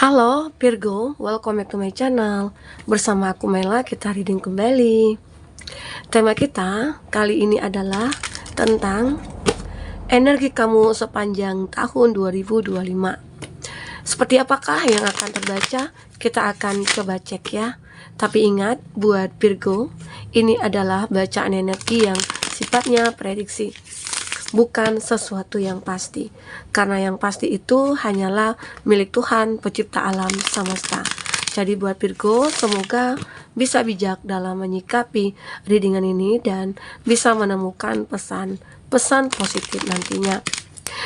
Halo Virgo, welcome back to my channel. Bersama aku Mela, kita reading kembali. Tema kita kali ini adalah tentang energi kamu sepanjang tahun 2025. Seperti apakah yang akan terbaca? Kita akan coba cek ya. Tapi ingat, buat Virgo, ini adalah bacaan energi yang sifatnya prediksi, bukan sesuatu yang pasti, karena yang pasti itu hanyalah milik Tuhan pencipta alam semesta. Jadi buat Virgo, semoga bisa bijak dalam menyikapi readingan ini dan bisa menemukan pesan-pesan positif nantinya.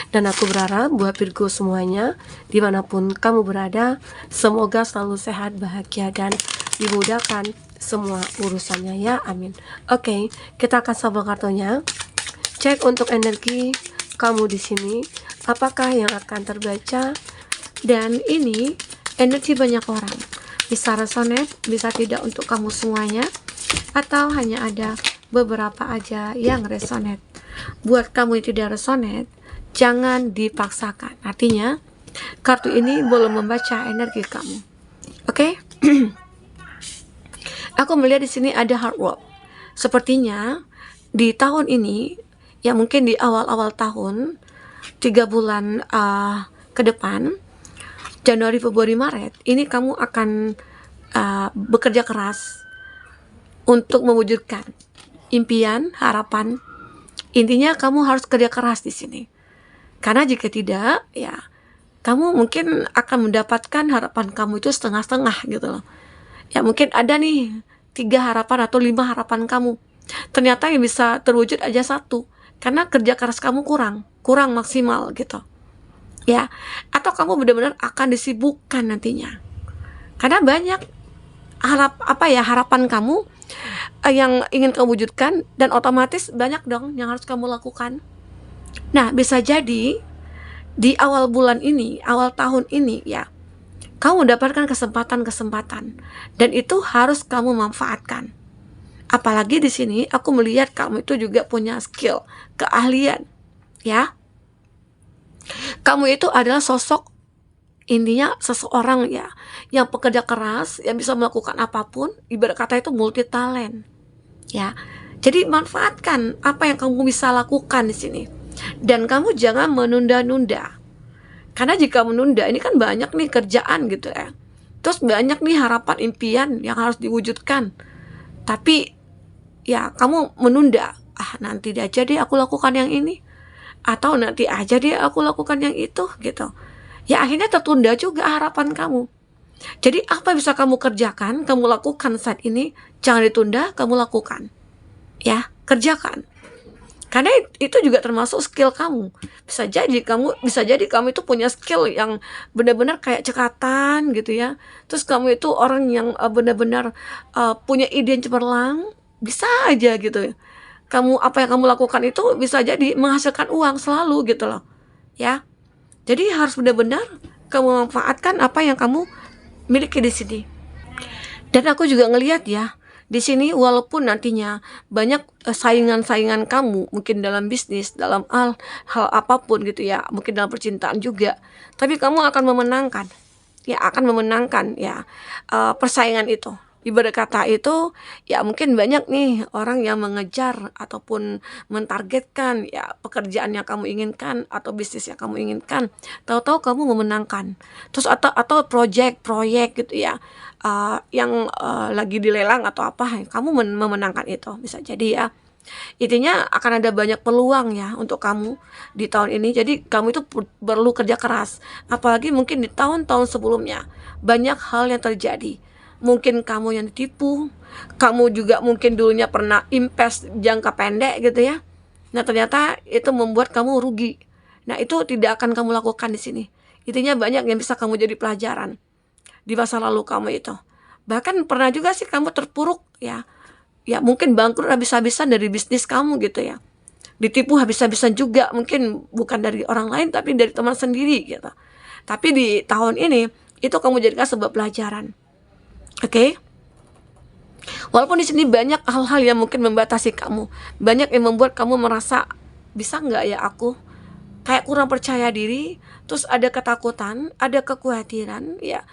Dan aku berharap buat Virgo semuanya, dimanapun kamu berada, semoga selalu sehat, bahagia, dan dimudahkan semua urusannya ya, amin. Oke, kita akan sabar kartunya. Cek untuk energi kamu di sini, apakah yang akan terbaca. Dan ini energi banyak orang, bisa resonate, bisa tidak untuk kamu semuanya, atau hanya ada beberapa aja yang resonate. Buat kamu yang tidak resonate, jangan dipaksakan. Artinya kartu ini belum membaca energi kamu. Oke? Aku melihat di sini ada hard work. Sepertinya di tahun ini, ya mungkin di awal-awal tahun, 3 bulan ke depan, Januari, Februari, Maret, ini kamu akan bekerja keras untuk mewujudkan impian, harapan. Intinya kamu harus kerja keras di sini. Karena jika tidak, ya kamu mungkin akan mendapatkan harapan kamu itu setengah-setengah gitu loh. Ya mungkin ada nih 3 harapan atau 5 harapan kamu, ternyata yang bisa terwujud aja 1, karena kerja keras kamu kurang maksimal gitu ya. Atau kamu benar-benar akan disibukkan nantinya, karena banyak harapan kamu yang ingin kamu wujudkan, dan otomatis banyak dong yang harus kamu lakukan. Nah, bisa jadi di awal bulan ini, awal tahun ini ya, kamu mendapatkan kesempatan, dan itu harus kamu manfaatkan. Apalagi di sini aku melihat kamu itu juga punya skill, keahlian, ya. Kamu itu adalah sosok, intinya seseorang ya, yang pekerja keras, yang bisa melakukan apapun, ibarat kata itu multi talent, ya. Jadi manfaatkan apa yang kamu bisa lakukan di sini, dan kamu jangan menunda-nunda. Karena jika menunda, ini kan banyak nih kerjaan gitu ya. Terus banyak nih harapan, impian yang harus diwujudkan. Tapi ya kamu menunda. Nanti aja deh aku lakukan yang ini. Atau nanti aja deh aku lakukan yang itu gitu. Ya akhirnya tertunda juga harapan kamu. Jadi apa yang bisa kamu kerjakan, kamu lakukan saat ini, jangan ditunda, kamu lakukan. Ya, kerjakan. Karena itu juga termasuk skill kamu. Bisa jadi kamu itu punya skill yang benar-benar kayak cekatan gitu ya. Terus kamu itu orang yang benar-benar punya ide yang cemerlang, bisa aja gitu ya. Apa yang kamu lakukan itu bisa jadi menghasilkan uang selalu gitu loh. Ya. Jadi harus benar-benar kamu manfaatkan apa yang kamu miliki di sini. Dan aku juga ngelihat ya, di sini walaupun nantinya banyak saingan-saingan kamu, mungkin dalam bisnis, dalam hal apapun gitu ya, mungkin dalam percintaan juga, tapi kamu akan memenangkan ya, persaingan itu. Ibarat kata itu, ya mungkin banyak nih orang yang mengejar ataupun mentargetkan ya pekerjaan yang kamu inginkan atau bisnis yang kamu inginkan. Tahu-tahu kamu memenangkan. Terus atau proyek gitu ya, yang lagi dilelang atau apa, kamu memenangkan itu, bisa jadi ya. Intinya akan ada banyak peluang ya untuk kamu di tahun ini. Jadi kamu itu perlu kerja keras. Apalagi mungkin di tahun-tahun sebelumnya banyak hal yang terjadi. Mungkin kamu yang ditipu, kamu juga mungkin dulunya pernah invest jangka pendek gitu ya. Nah ternyata itu membuat kamu rugi. Nah itu tidak akan kamu lakukan di sini. Intinya banyak yang bisa kamu jadi pelajaran di masa lalu kamu itu. Bahkan pernah juga sih kamu terpuruk ya. Ya mungkin bangkrut habis-habisan dari bisnis kamu gitu ya. Ditipu habis-habisan juga, mungkin bukan dari orang lain tapi dari teman sendiri gitu. Tapi di tahun ini itu kamu jadikan sebuah pelajaran. Oke? Walaupun di sini banyak hal-hal yang mungkin membatasi kamu, banyak yang membuat kamu merasa bisa nggak ya aku kayak kurang percaya diri, terus ada ketakutan, ada kekhawatiran, ya.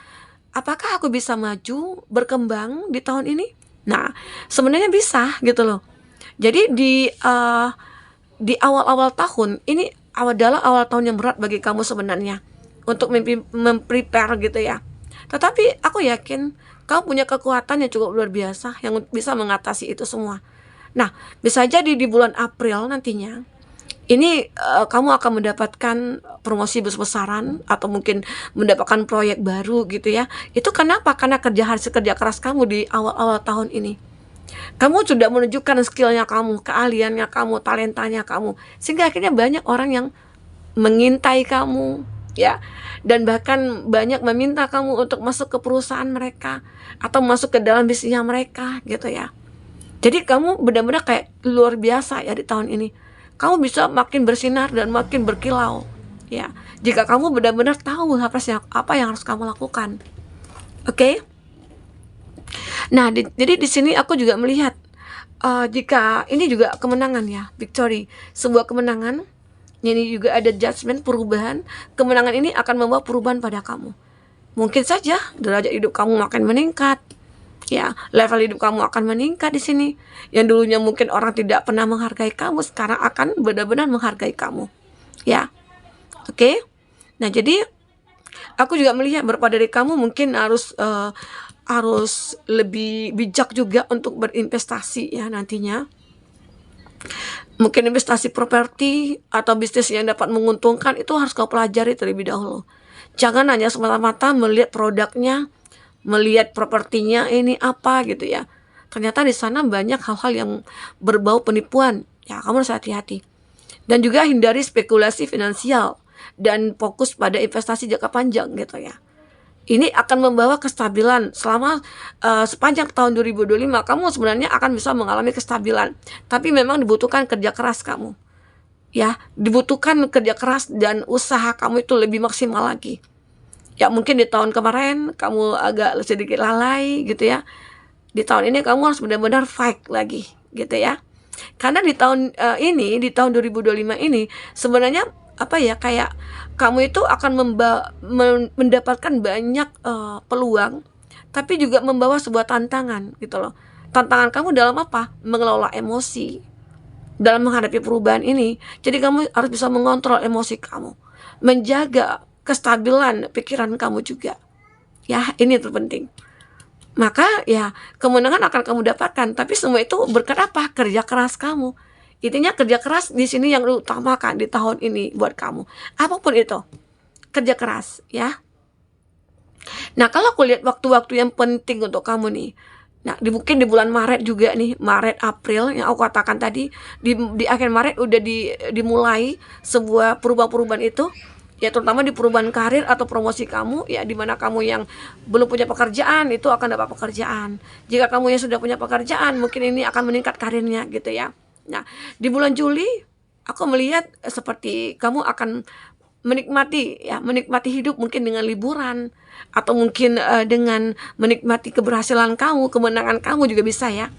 Apakah aku bisa maju, berkembang di tahun ini? Nah, sebenarnya bisa gitu loh. Jadi di awal-awal tahun ini adalah awal tahun yang berat bagi kamu sebenarnya untuk memprepare gitu ya. Tetapi aku yakin kamu punya kekuatan yang cukup luar biasa yang bisa mengatasi itu semua. Nah, bisa jadi di bulan April nantinya ini kamu akan mendapatkan promosi besar-besaran atau mungkin mendapatkan proyek baru gitu ya. Itu kenapa? Karena kerja keras kamu di awal-awal tahun ini. Kamu sudah menunjukkan skillnya kamu, keahliannya kamu, talentanya kamu, sehingga akhirnya banyak orang yang mengintai kamu, ya, dan bahkan banyak meminta kamu untuk masuk ke perusahaan mereka atau masuk ke dalam bisnisnya mereka gitu ya. Jadi kamu benar-benar kayak luar biasa ya di tahun ini. Kamu bisa makin bersinar dan makin berkilau, ya. Jika kamu benar-benar tahu apa yang harus kamu lakukan, oke? Okay? Nah, jadi di sini aku juga melihat jika ini juga kemenangan ya, victory, sebuah kemenangan. Ini juga ada judgment, perubahan. Kemenangan ini akan membawa perubahan pada kamu. Mungkin saja derajat hidup kamu makin meningkat. Ya, level hidup kamu akan meningkat di sini. Yang dulunya mungkin orang tidak pernah menghargai kamu, sekarang akan benar-benar menghargai kamu. Ya. Oke. Nah, jadi aku juga melihat beberapa dari kamu mungkin harus lebih bijak juga untuk berinvestasi ya nantinya. Mungkin investasi properti atau bisnis yang dapat menguntungkan itu harus kau pelajari terlebih dahulu. Jangan hanya semata-mata melihat produknya, melihat propertinya ini apa gitu ya. Ternyata di sana banyak hal-hal yang berbau penipuan. Ya, kamu harus hati-hati. Dan juga hindari spekulasi finansial dan fokus pada investasi jangka panjang gitu ya. Ini akan membawa kestabilan selama sepanjang tahun 2025. Kamu sebenarnya akan bisa mengalami kestabilan, tapi memang dibutuhkan kerja keras kamu. Ya, dibutuhkan kerja keras dan usaha kamu itu lebih maksimal lagi. Ya, mungkin di tahun kemarin kamu agak sedikit lalai gitu ya. Di tahun ini kamu harus benar-benar fight lagi gitu ya. Karena di tahun di tahun 2025 ini sebenarnya apa ya, kayak kamu itu akan mendapatkan banyak peluang, tapi juga membawa sebuah tantangan gitu loh. Tantangan kamu dalam apa? Mengelola emosi dalam menghadapi perubahan ini. Jadi kamu harus bisa mengontrol emosi kamu, menjaga kestabilan pikiran kamu juga. Ya, ini terpenting. Maka ya kemenangan akan kamu dapatkan, tapi semua itu berkat apa? Kerja keras kamu. Intinya kerja keras di sini yang diutamakan di tahun ini buat kamu. Apapun itu, kerja keras ya. Nah, kalau aku lihat waktu-waktu yang penting untuk kamu nih. Nah, mungkin di bulan Maret juga nih, Maret April yang aku katakan tadi, di akhir Maret udah dimulai sebuah perubahan-perubahan itu. Ya, terutama di perubahan karir atau promosi kamu, ya, di mana kamu yang belum punya pekerjaan itu akan dapat pekerjaan. Jika kamu yang sudah punya pekerjaan, mungkin ini akan meningkat karirnya gitu ya. Nah, di bulan Juli aku melihat seperti kamu akan menikmati hidup mungkin dengan liburan atau mungkin dengan menikmati keberhasilan kamu, kemenangan kamu juga bisa ya.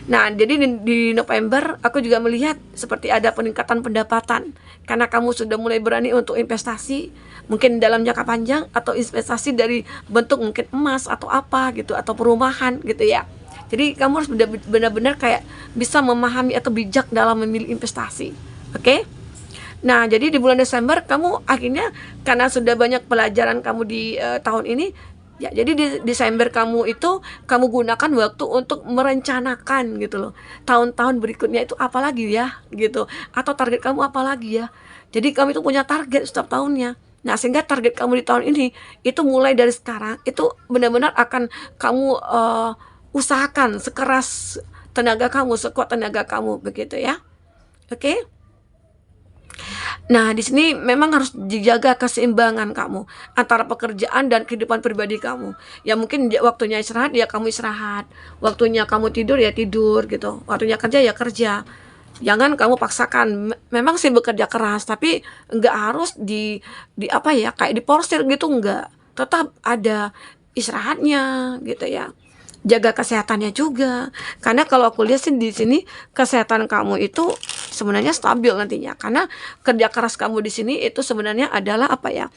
Nah, jadi di November aku juga melihat seperti ada peningkatan pendapatan karena kamu sudah mulai berani untuk investasi mungkin dalam jangka panjang atau investasi dari bentuk mungkin emas atau apa gitu atau perumahan gitu ya. Jadi kamu harus benar-benar kayak bisa memahami atau bijak dalam memilih investasi. Oke? Nah, jadi di bulan Desember kamu akhirnya karena sudah banyak pelajaran kamu di tahun ini, ya, jadi di Desember kamu itu kamu gunakan waktu untuk merencanakan gitu loh. Tahun-tahun berikutnya itu apa lagi ya gitu. Atau target kamu apa lagi ya. Jadi kamu itu punya target setiap tahunnya. Nah, sehingga target kamu di tahun ini itu mulai dari sekarang itu benar-benar akan kamu usahakan sekeras tenaga kamu, sekuat tenaga kamu begitu ya. Oke? Nah, di sini memang harus dijaga keseimbangan kamu antara pekerjaan dan kehidupan pribadi kamu. Ya mungkin waktunya istirahat ya kamu istirahat, waktunya kamu tidur ya tidur gitu, waktunya kerja ya kerja. Jangan kamu paksakan. Memang sih bekerja keras, tapi enggak harus di apa ya, kayak diporsir gitu enggak. Tetap ada istirahatnya gitu ya. jaga kesehatannya juga. Karena kalau aku lihat sih di sini kesehatan kamu itu sebenarnya stabil nantinya. Karena kerja keras kamu di sini itu sebenarnya adalah apa ya?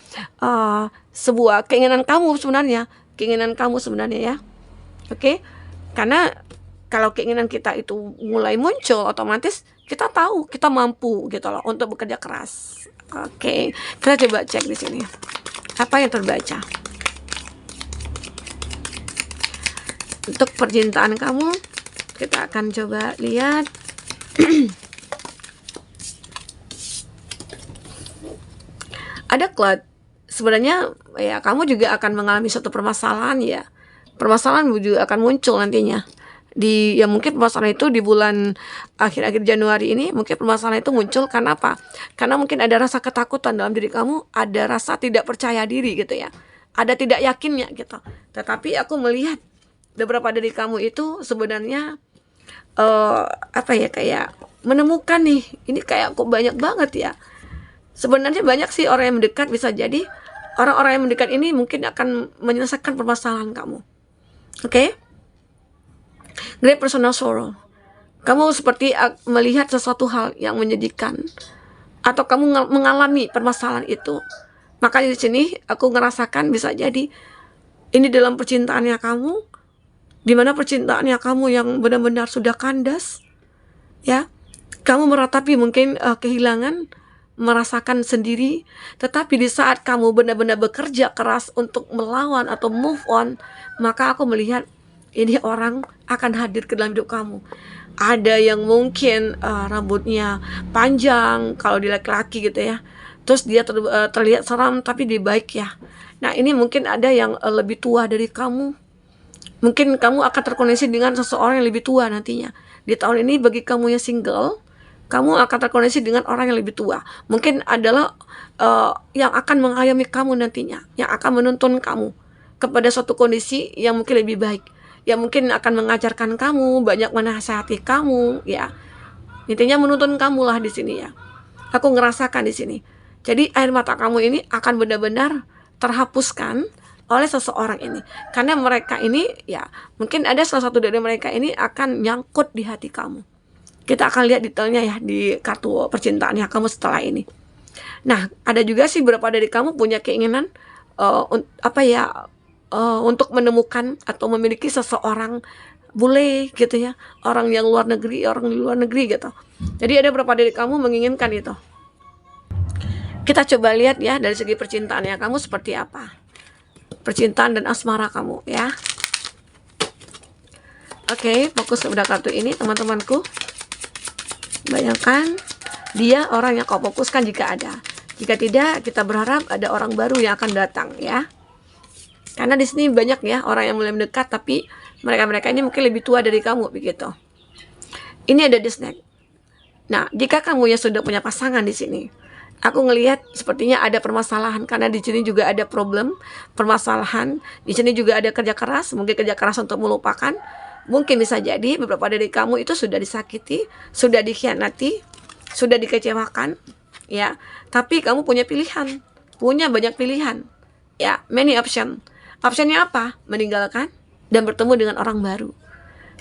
Sebuah keinginan kamu sebenarnya, ya. Oke? Karena kalau keinginan kita itu mulai muncul, otomatis kita tahu kita mampu gitu loh untuk bekerja keras. Oke, kita coba cek di sini. Apa yang terbaca? Untuk percintaan kamu, kita akan coba lihat. Ada cloud. Sebenarnya ya kamu juga akan mengalami suatu permasalahan ya. Permasalahan juga akan muncul nantinya. Ya mungkin permasalahan itu di bulan akhir-akhir Januari ini, mungkin permasalahan itu muncul karena apa? Karena mungkin ada rasa ketakutan dalam diri kamu, ada rasa tidak percaya diri gitu ya. Ada tidak yakinnya gitu. Tetapi aku melihat beberapa dari kamu itu sebenarnya apa ya, kayak menemukan nih, ini kayak kok banyak banget ya. Sebenarnya banyak sih orang yang mendekat, bisa jadi orang-orang yang mendekat ini mungkin akan menyelesaikan permasalahan kamu. Oke? Great personal sorrow. Kamu seperti melihat sesuatu hal yang menyedihkan, atau kamu mengalami permasalahan itu. Makanya di sini aku ngerasakan bisa jadi ini dalam percintaannya kamu, di mana percintaannya kamu yang benar-benar sudah kandas, ya. Kamu meratapi mungkin kehilangan, merasakan sendiri, tetapi di saat kamu benar-benar bekerja keras untuk melawan atau move on, maka aku melihat ini orang akan hadir ke dalam hidup kamu. Ada yang mungkin rambutnya panjang kalau di laki-laki gitu ya, terus dia terlihat seram tapi dia baik ya. Nah ini mungkin ada yang lebih tua dari kamu. Mungkin kamu akan terkoneksi dengan seseorang yang lebih tua nantinya. Di tahun ini bagi kamu yang single, kamu akan terkoneksi dengan orang yang lebih tua. Mungkin adalah yang akan mengayomi kamu nantinya, yang akan menuntun kamu kepada suatu kondisi yang mungkin lebih baik, yang mungkin akan mengajarkan kamu, banyak menasihati kamu, ya. Intinya menuntun kamu lah di sini ya. Aku ngerasakan di sini. Jadi air mata kamu ini akan benar-benar terhapuskan oleh seseorang ini, karena mereka ini ya mungkin ada salah satu dari mereka ini akan nyangkut di hati kamu. Kita akan lihat detailnya ya di kartu percintaannya kamu setelah ini. Nah ada juga sih beberapa dari kamu punya keinginan untuk menemukan atau memiliki seseorang bule gitu ya, orang yang luar negeri, gitu. Jadi ada beberapa dari kamu menginginkan itu. Kita coba lihat ya dari segi percintaannya kamu seperti apa. Percintaan dan asmara kamu ya. Oke, fokus pada kartu ini teman-temanku. Bayangkan dia orang yang kau fokuskan jika ada. Jika tidak, kita berharap ada orang baru yang akan datang ya. Karena di sini banyak ya orang yang mulai mendekat, tapi mereka ini mungkin lebih tua dari kamu begitu. Ini ada the snake. Nah, jika kamu ya sudah punya pasangan di sini, aku ngelihat sepertinya ada permasalahan, karena di sini juga ada permasalahan. Di sini juga ada kerja keras, mungkin kerja keras untuk melupakan. Mungkin bisa jadi beberapa dari kamu itu sudah disakiti, sudah dikhianati, sudah dikecewakan, ya. Tapi kamu punya pilihan, punya banyak pilihan, ya, many option. Optionnya apa? Meninggalkan dan bertemu dengan orang baru.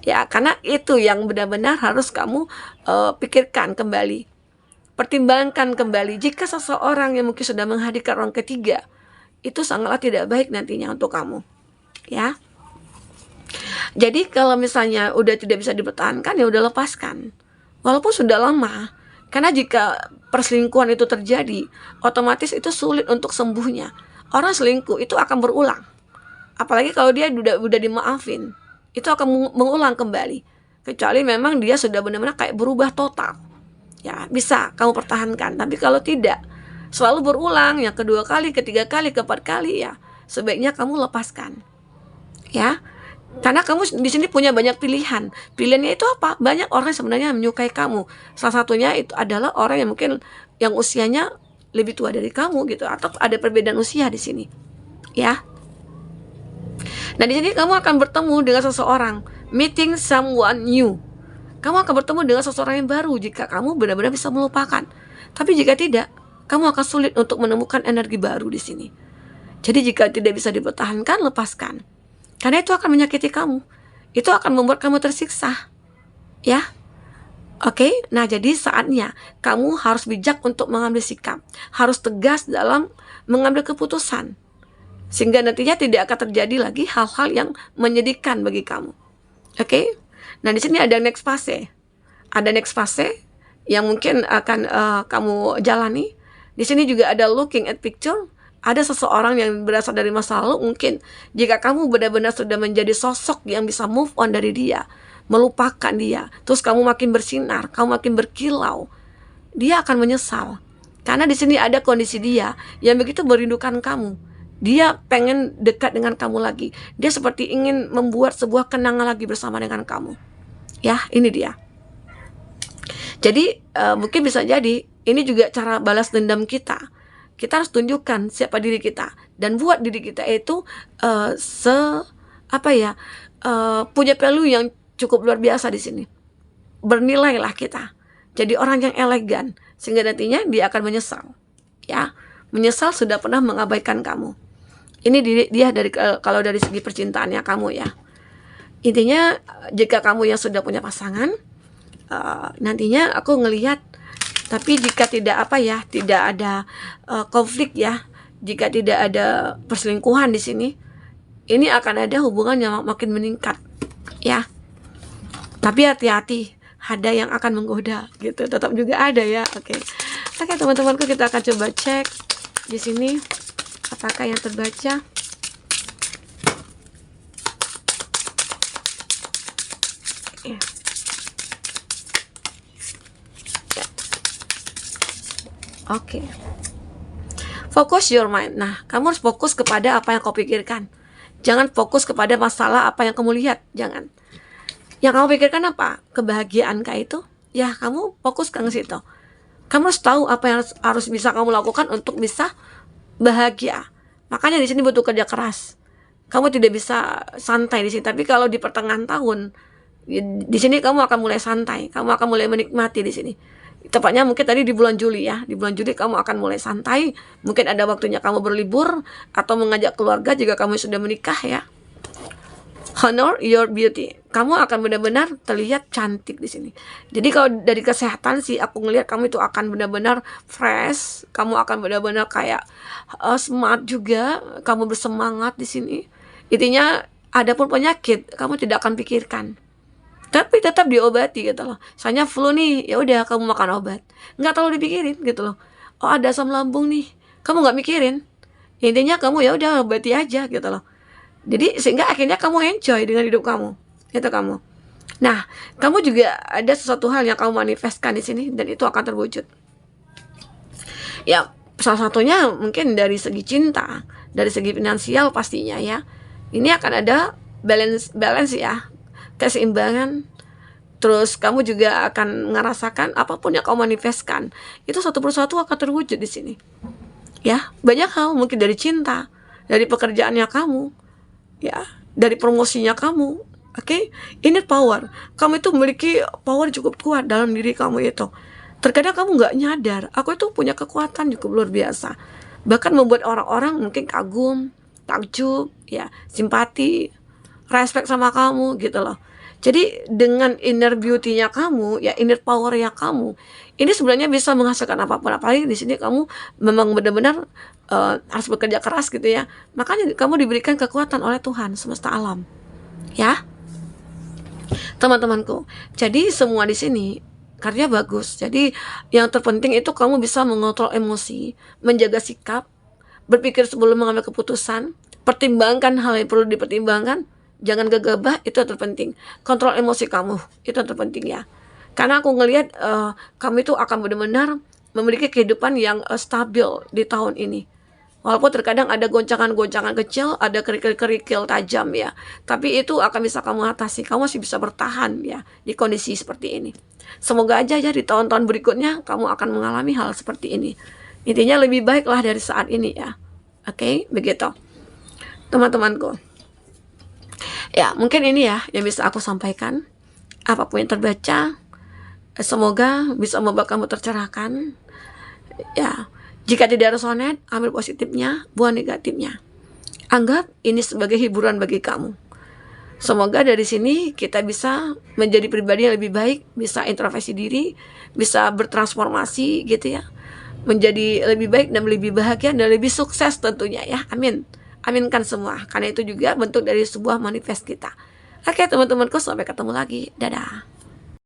Ya, karena itu yang benar-benar harus kamu pikirkan kembali. Pertimbangkan kembali, jika seseorang yang mungkin sudah menghadirkan orang ketiga, itu sangatlah tidak baik nantinya untuk kamu. Ya. Jadi kalau misalnya udah tidak bisa dipertahankan, ya udah lepaskan. Walaupun sudah lama. Karena jika perselingkuhan itu terjadi, otomatis itu sulit untuk sembuhnya. Orang selingkuh itu akan berulang. Apalagi kalau dia udah dimaafin, itu akan mengulang kembali. Kecuali memang dia sudah benar-benar kayak berubah total. Ya, bisa kamu pertahankan. Tapi kalau tidak, selalu berulang, yang kedua kali, ketiga kali, keempat kali, ya sebaiknya kamu lepaskan. Ya, karena kamu di sini punya banyak pilihan. Pilihannya itu apa? Banyak orang sebenarnya menyukai kamu. Salah satunya itu adalah orang yang mungkin yang usianya lebih tua dari kamu gitu, atau ada perbedaan usia di sini. Ya. Nah, di sini kamu akan bertemu dengan seseorang, meeting someone new. Kamu akan bertemu dengan seseorang yang baru jika kamu benar-benar bisa melupakan. Tapi jika tidak, kamu akan sulit untuk menemukan energi baru di sini. Jadi jika tidak bisa dipertahankan, lepaskan. Karena itu akan menyakiti kamu. itu akan membuat kamu tersiksa, ya. Oke, nah jadi saatnya kamu harus bijak untuk mengambil sikap, harus tegas dalam mengambil keputusan, sehingga nantinya tidak akan terjadi lagi hal-hal yang menyedihkan bagi kamu. Oke, nah di sini ada next fase yang mungkin akan kamu jalani. Di sini juga ada looking at picture. Ada seseorang yang berasal dari masa lalu. Mungkin jika kamu benar-benar sudah menjadi sosok yang bisa move on dari dia, melupakan dia, terus kamu makin bersinar, kamu makin berkilau, dia akan menyesal. Karena di sini ada kondisi dia yang begitu merindukan kamu. Dia pengen dekat dengan kamu lagi. Dia seperti ingin membuat sebuah kenangan lagi bersama dengan kamu. Ya, ini dia. Jadi mungkin bisa jadi ini juga cara balas dendam kita. Kita harus tunjukkan siapa diri kita dan buat diri kita itu punya value yang cukup luar biasa di sini. Bernilailah kita. Jadi orang yang elegan sehingga nantinya dia akan menyesal. Ya, menyesal sudah pernah mengabaikan kamu. Ini dia kalau dari segi percintaannya kamu, ya. Intinya jika kamu yang sudah punya pasangan, nantinya aku ngelihat, tapi jika tidak ada konflik, ya, jika tidak ada perselingkuhan di sini, ini akan ada hubungan yang makin meningkat, ya. Tapi hati-hati, ada yang akan menggoda gitu, tetap juga ada, ya. Oke, teman-temanku, kita akan coba cek di sini apakah yang terbaca. Oke. Focus your mind. Nah, kamu harus fokus kepada apa yang kau pikirkan. Jangan fokus kepada masalah apa yang kamu lihat. Jangan. Yang kamu pikirkan apa? Kebahagiaan kah itu? Ya, kamu fokuskan ke situ. Kamu harus tahu apa yang harus bisa kamu lakukan untuk bisa bahagia. Makanya di sini butuh kerja keras. Kamu tidak bisa santai di sini. Tapi kalau di pertengahan tahun, di sini kamu akan mulai santai. Kamu akan mulai menikmati di sini. Tepatnya mungkin tadi di bulan Juli, ya. Di bulan Juli kamu akan mulai santai. Mungkin ada waktunya kamu berlibur atau mengajak keluarga jika kamu sudah menikah, ya. Honor your beauty. Kamu akan benar-benar terlihat cantik di sini. Jadi kalau dari kesehatan sih aku ngelihat kamu itu akan benar-benar fresh. Kamu akan benar-benar kayak smart juga. Kamu bersemangat di sini. Intinya adapun penyakit kamu tidak akan pikirkan. Tapi tetap diobati gitu loh. Misalnya flu nih, ya udah kamu makan obat. Nggak terlalu dipikirin gitu loh. Oh, ada asam lambung nih, kamu nggak mikirin. Intinya kamu ya udah obati aja gitu loh. Jadi sehingga akhirnya kamu enjoy dengan hidup kamu. Itu kamu. Nah, kamu juga ada sesuatu hal yang kamu manifestkan di sini dan itu akan terwujud. Ya, salah satunya mungkin dari segi cinta, dari segi finansial pastinya, ya. Ini akan ada balance ya. Keseimbangan. Terus kamu juga akan merasakan apapun yang kamu manifestkan itu satu persatu akan terwujud di sini, ya. Banyak hal, mungkin dari cinta, dari pekerjaannya kamu, ya, dari promosinya kamu. Oke, inner power. Kamu itu memiliki power cukup kuat dalam diri kamu itu. Terkadang kamu nggak nyadar, aku itu punya kekuatan cukup luar biasa. Bahkan membuat orang-orang mungkin kagum, takjub, ya, simpati, respect sama kamu gitu loh. Jadi dengan inner beauty-nya kamu, ya, inner power-nya kamu, ini sebenarnya bisa menghasilkan apapun. Apalagi di sini kamu memang benar-benar harus bekerja keras gitu, ya. Makanya kamu diberikan kekuatan oleh Tuhan semesta alam, ya, teman-temanku. Jadi semua di sini karya bagus. Jadi yang terpenting itu kamu bisa mengontrol emosi, menjaga sikap, berpikir sebelum mengambil keputusan, pertimbangkan hal yang perlu dipertimbangkan. Jangan gegabah, itu yang terpenting. Kontrol emosi kamu, itu yang terpenting, ya. Karena aku ngelihat kamu itu akan benar-benar memiliki kehidupan yang stabil di tahun ini. Walaupun terkadang ada goncangan-goncangan kecil, ada kerikil-kerikil tajam, ya. Tapi itu akan bisa kamu atasi. Kamu masih bisa bertahan, ya, di kondisi seperti ini. Semoga aja ya di tahun-tahun berikutnya kamu akan mengalami hal seperti ini. Intinya lebih baiklah dari saat ini, ya. Oke, begitu. Teman-temanku. Ya, mungkin ini ya yang bisa aku sampaikan. Apapun yang terbaca, semoga bisa membuat kamu tercerahkan. Ya, jika tidak resonate, ambil positifnya, buang negatifnya. Anggap ini sebagai hiburan bagi kamu. Semoga dari sini kita bisa menjadi pribadi yang lebih baik, bisa introspeksi diri, bisa bertransformasi gitu ya, menjadi lebih baik dan lebih bahagia dan lebih sukses tentunya ya. Amin. Aminkan semua. Karena itu juga bentuk dari sebuah manifest kita. Oke teman-temanku, sampai ketemu lagi. Dadah.